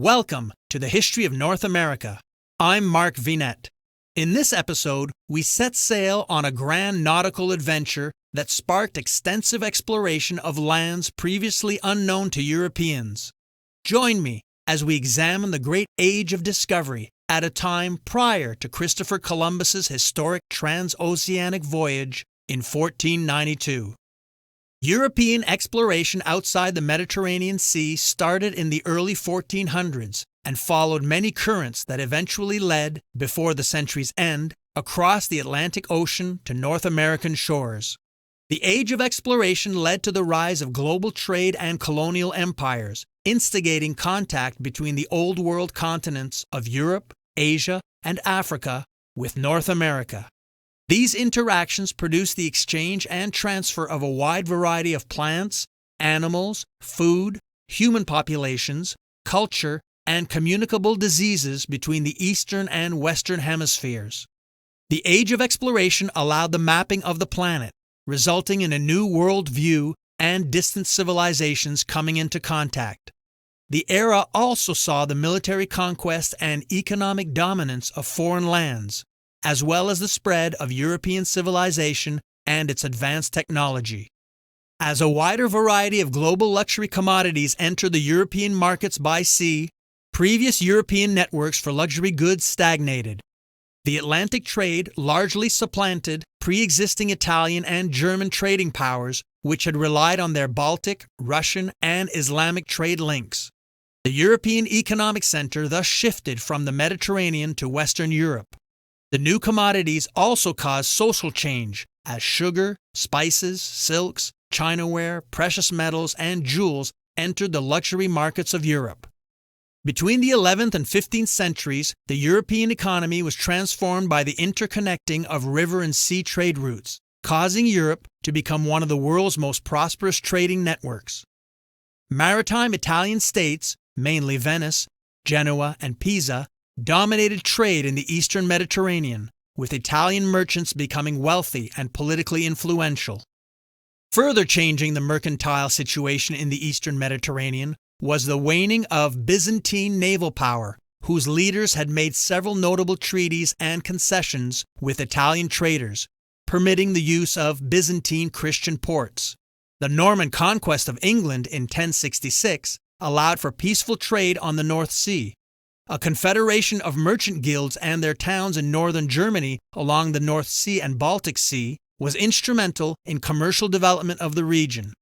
Welcome to the History of North America. I'm Mark Vinette. In this episode, we set sail on a grand nautical adventure that sparked extensive exploration of lands previously unknown to Europeans. Join me as we examine the great age of discovery at a time prior to Christopher Columbus's historic trans-oceanic voyage in 1492. European exploration outside the Mediterranean Sea started in the early 1400s and followed many currents that eventually led, before the century's end, across the Atlantic Ocean to North American shores. The age of exploration led to the rise of global trade and colonial empires, instigating contact between the Old World continents of Europe, Asia, and Africa with North America. These interactions produced the exchange and transfer of a wide variety of plants, animals, food, human populations, culture, and communicable diseases between the eastern and western hemispheres. The age of exploration allowed the mapping of the planet, resulting in a new world view and distant civilizations coming into contact. The era also saw the military conquest and economic dominance of foreign lands, as well as the spread of European civilization and its advanced technology. As a wider variety of global luxury commodities entered the European markets by sea, previous European networks for luxury goods stagnated. The Atlantic trade largely supplanted pre-existing Italian and German trading powers, which had relied on their Baltic, Russian, and Islamic trade links. The European economic center thus shifted from the Mediterranean to Western Europe. The new commodities also caused social change as sugar, spices, silks, chinaware, precious metals, and jewels entered the luxury markets of Europe. Between the 11th and 15th centuries, the European economy was transformed by the interconnecting of river and sea trade routes, causing Europe to become one of the world's most prosperous trading networks. Maritime Italian states, mainly Venice, Genoa, and Pisa, dominated trade in the eastern Mediterranean, with Italian merchants becoming wealthy and politically influential. Further changing the mercantile situation in the eastern Mediterranean was the waning of Byzantine naval power, whose leaders had made several notable treaties and concessions with Italian traders, permitting the use of Byzantine Christian ports. The Norman conquest of England in 1066 allowed for peaceful trade on the North Sea. A confederation of merchant guilds and their towns in northern Germany along the North Sea and Baltic Sea was instrumental in commercial development of the region.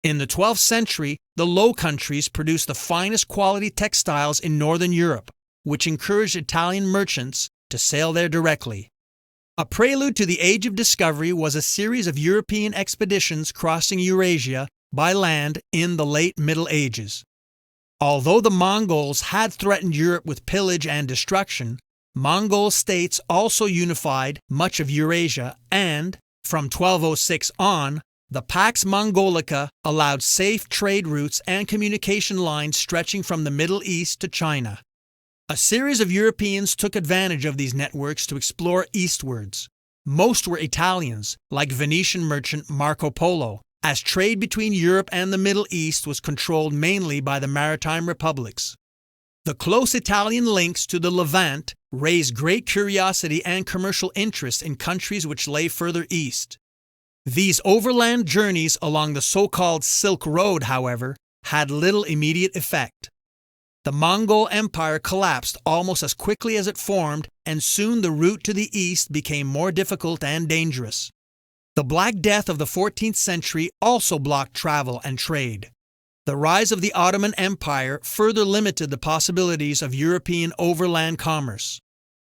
In the 12th century, the Low Countries produced the finest quality textiles in northern Europe, which encouraged Italian merchants to sail there directly. A prelude to the Age of Discovery was a series of European expeditions crossing Eurasia by land in the late Middle Ages. Although the Mongols had threatened Europe with pillage and destruction, Mongol states also unified much of Eurasia and, from 1206 on, the Pax Mongolica allowed safe trade routes and communication lines stretching from the Middle East to China. A series of Europeans took advantage of these networks to explore eastwards. Most were Italians, like Venetian merchant Marco Polo, as trade between Europe and the Middle East was controlled mainly by the maritime republics. The close Italian links to the Levant raised great curiosity and commercial interest in countries which lay further east. These overland journeys along the so-called Silk Road, however, had little immediate effect. The Mongol Empire collapsed almost as quickly as it formed, and soon the route to the east became more difficult and dangerous. The Black Death of the 14th century also blocked travel and trade. The rise of the Ottoman Empire further limited the possibilities of European overland commerce.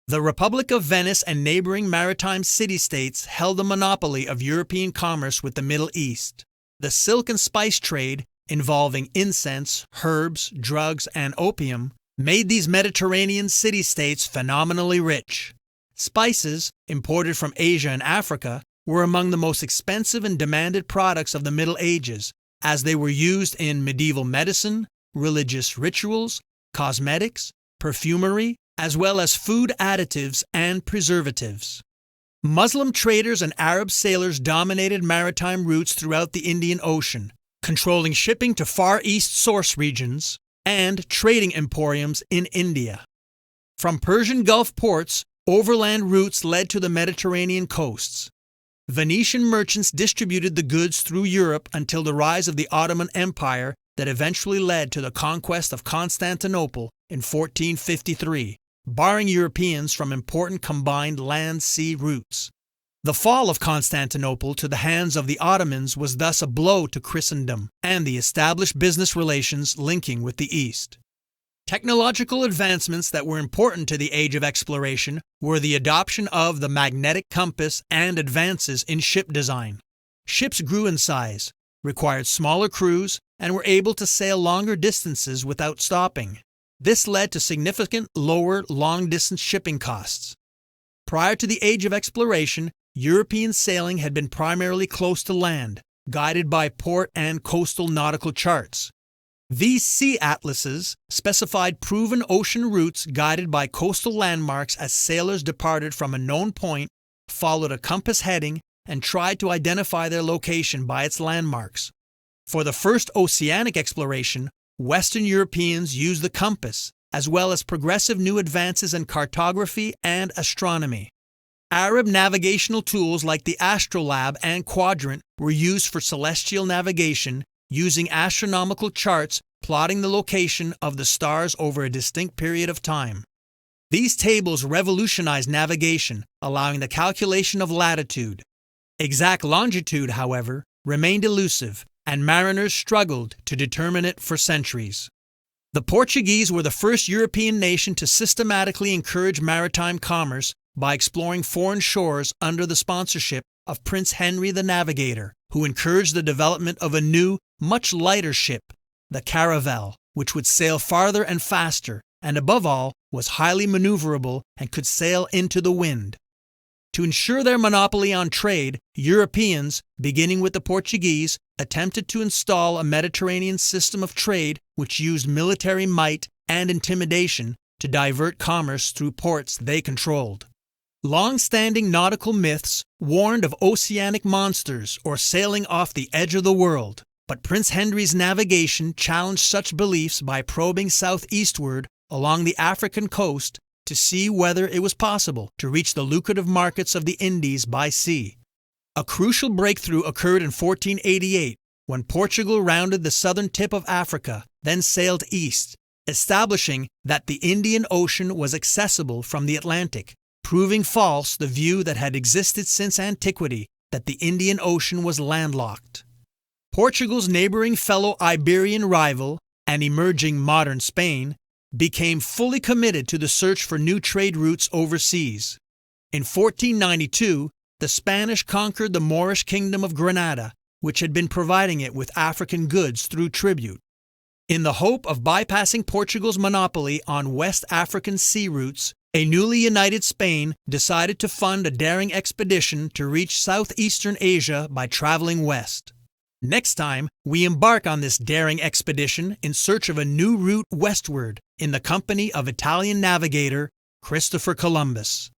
The Republic of Venice and neighboring maritime city-states held the monopoly of European commerce with the Middle East. The silk and spice trade, involving incense, herbs, drugs, and opium, made these Mediterranean city-states phenomenally rich. Spices, imported from Asia and Africa, were among the most expensive and demanded products of the Middle Ages, as they were used in medieval medicine, religious rituals, cosmetics, perfumery, as well as food additives and preservatives. Muslim traders and Arab sailors dominated maritime routes throughout the Indian Ocean, controlling shipping to Far East source regions, and trading emporiums in India. From Persian Gulf ports, overland routes led to the Mediterranean coasts. Venetian merchants distributed the goods through Europe until the rise of the Ottoman Empire that eventually led to the conquest of Constantinople in 1453, barring Europeans from important combined land-sea routes. The fall of Constantinople to the hands of the Ottomans was thus a blow to Christendom and the established business relations linking with the East. Technological advancements that were important to the age of exploration were the adoption of the magnetic compass and advances in ship design. Ships grew in size, required smaller crews, and were able to sail longer distances without stopping. This led to significant lower long-distance shipping costs. Prior to the age of exploration, European sailing had been primarily close to land, guided by port and coastal nautical charts. These sea atlases specified proven ocean routes guided by coastal landmarks as sailors departed from a known point, followed a compass heading, and tried to identify their location by its landmarks. For the first oceanic exploration, Western Europeans used the compass, as well as progressive new advances in cartography and astronomy. Arab navigational tools like the astrolabe and quadrant were used for celestial navigation, using astronomical charts plotting the location of the stars over a distinct period of time. These tables revolutionized navigation, allowing the calculation of latitude. Exact longitude, however, remained elusive, and mariners struggled to determine it for centuries. The Portuguese were the first European nation to systematically encourage maritime commerce by exploring foreign shores under the sponsorship of Prince Henry the Navigator, who encouraged the development of a new, much lighter ship, the caravel, which would sail farther and faster, and above all, was highly maneuverable and could sail into the wind. To ensure their monopoly on trade, Europeans, beginning with the Portuguese, attempted to install a Mediterranean system of trade which used military might and intimidation to divert commerce through ports they controlled. Long-standing nautical myths warned of oceanic monsters or sailing off the edge of the world, but Prince Henry's navigation challenged such beliefs by probing southeastward along the African coast to see whether it was possible to reach the lucrative markets of the Indies by sea. A crucial breakthrough occurred in 1488 when Portugal rounded the southern tip of Africa, then sailed east, establishing that the Indian Ocean was accessible from the Atlantic, proving false the view that had existed since antiquity that the Indian Ocean was landlocked. Portugal's neighboring fellow Iberian rival, and emerging modern Spain, became fully committed to the search for new trade routes overseas. In 1492, the Spanish conquered the Moorish kingdom of Granada, which had been providing it with African goods through tribute. In the hope of bypassing Portugal's monopoly on West African sea routes, a newly united Spain decided to fund a daring expedition to reach southeastern Asia by traveling west. Next time, we embark on this daring expedition in search of a new route westward in the company of Italian navigator Christopher Columbus.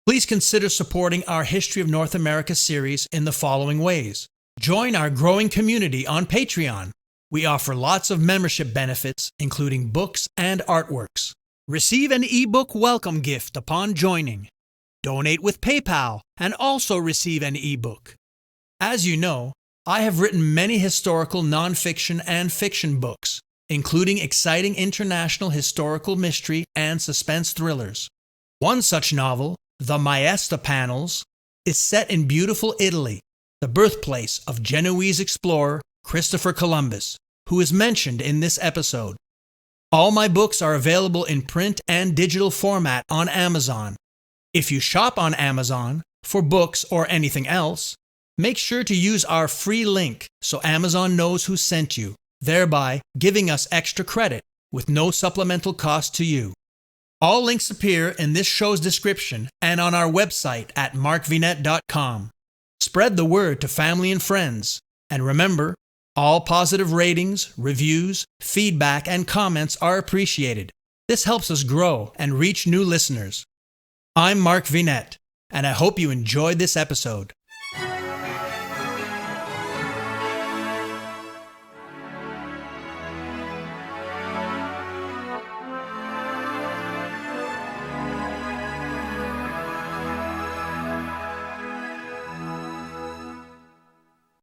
Please consider supporting our History of North America series in the following ways. Join our growing community on Patreon. We offer lots of membership benefits, including books and artworks. Receive an ebook welcome gift upon joining. Donate with PayPal and also receive an ebook. As you know, I have written many historical nonfiction and fiction books, including exciting international historical mystery and suspense thrillers. One such novel, The Maesta Panels, is set in beautiful Italy, the birthplace of Genoese explorer Christopher Columbus, who is mentioned in this episode. All my books are available in print and digital format on Amazon. If you shop on Amazon for books or anything else, make sure to use our free link so Amazon knows who sent you, thereby giving us extra credit with no supplemental cost to you. All links appear in this show's description and on our website at markvinet.com. Spread the word to family and friends, and remember, all positive ratings, reviews, feedback, and comments are appreciated. This helps us grow and reach new listeners. I'm Mark Vinet, and I hope you enjoyed this episode.